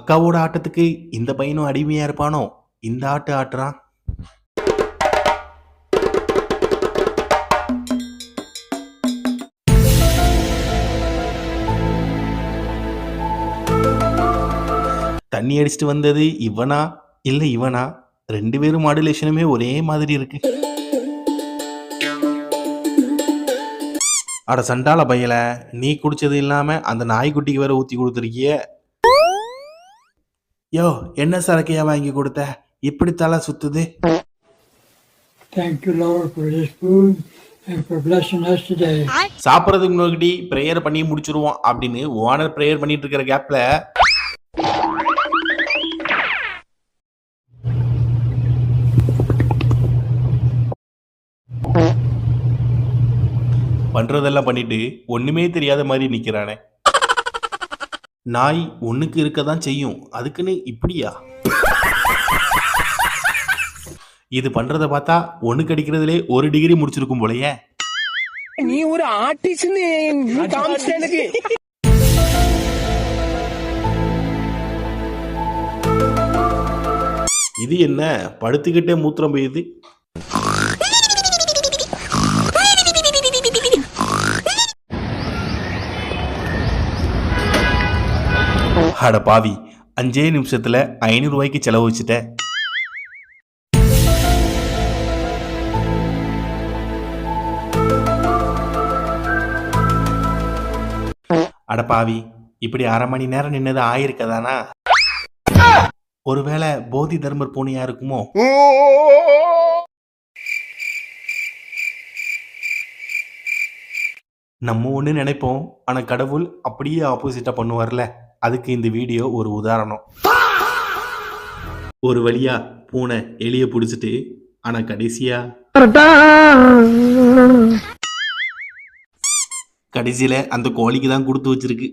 அக்காவோட ஆட்டத்துக்கு இந்த பையனும் அடிமையா இருப்பானோ? இந்த ஆட்டு ஆட்டுறான். தண்ணி அடிச்சுட்டு வந்தது இவனா இல்ல இவனா? 2 பேரும் மாடுலேஷனுமே ஒரே மாதிரி இருக்கு. அட சண்டால பையல, நீ குடிச்சது இல்லாம அந்த நாய்க்குட்டிக்கு வேற ஊத்தி கொடுத்துருக்கிய. யோ, என்ன சரக்கையா வாங்கி கொடுத்த? இப்படி தலை சுத்துது. Thank you, Lord, for this food and for blessing us today. சாப்பிட்றதுக்கு முன்னாடி ப்ரேயர் பண்ணி முடிச்சிருவோம் அப்படின்னு ஓனர் ப்ரேயர் பண்ணிட்டு இருக்கிற கேப்ல பண்றதெல்லாம் பண்ணிட்டு ஒண்ணுமே தெரியாத மாதிரி நிக்கிறானே. நாய் ஒண்ணுக்கு இருக்கதான் செய்யும், அதுக்குன்னு இப்படியா? இது பண்றத பார்த்தா ஒண்ணுக்கு அடிக்கிறதுலே 1 டிகிரி முடிச்சிருக்கும் போலயே. நீ ஒரு ஆர்டிஸ்ட் எனக்கு. இது என்ன படுத்துக்கிட்டே மூத்திரம் பெய்யுது? அட பாவி, 5 நிமிஷத்துல 500 ரூபாய்க்கு செலவு வச்சுட்ட. அட பாவி, இப்படி 1/2 மணி நேரம் நின்னது ஆயிருக்கதானா? ஒருவேளை போதி தர்மர் பூனையா இருக்குமோ? நம்ம ஒண்ணு நினைப்போம், ஆனா கடவுள் அப்படியே ஆப்போசிட்டா பண்ணுவார்ல. அதுக்கு இந்த வீடியோ ஒரு உதாரணம். ஒரு வழியா பூனை எலிய புடிச்சிட்டு, ஆனா கடைசியில அந்த கோழிக்கு தான் கொடுத்து வச்சிருக்கு.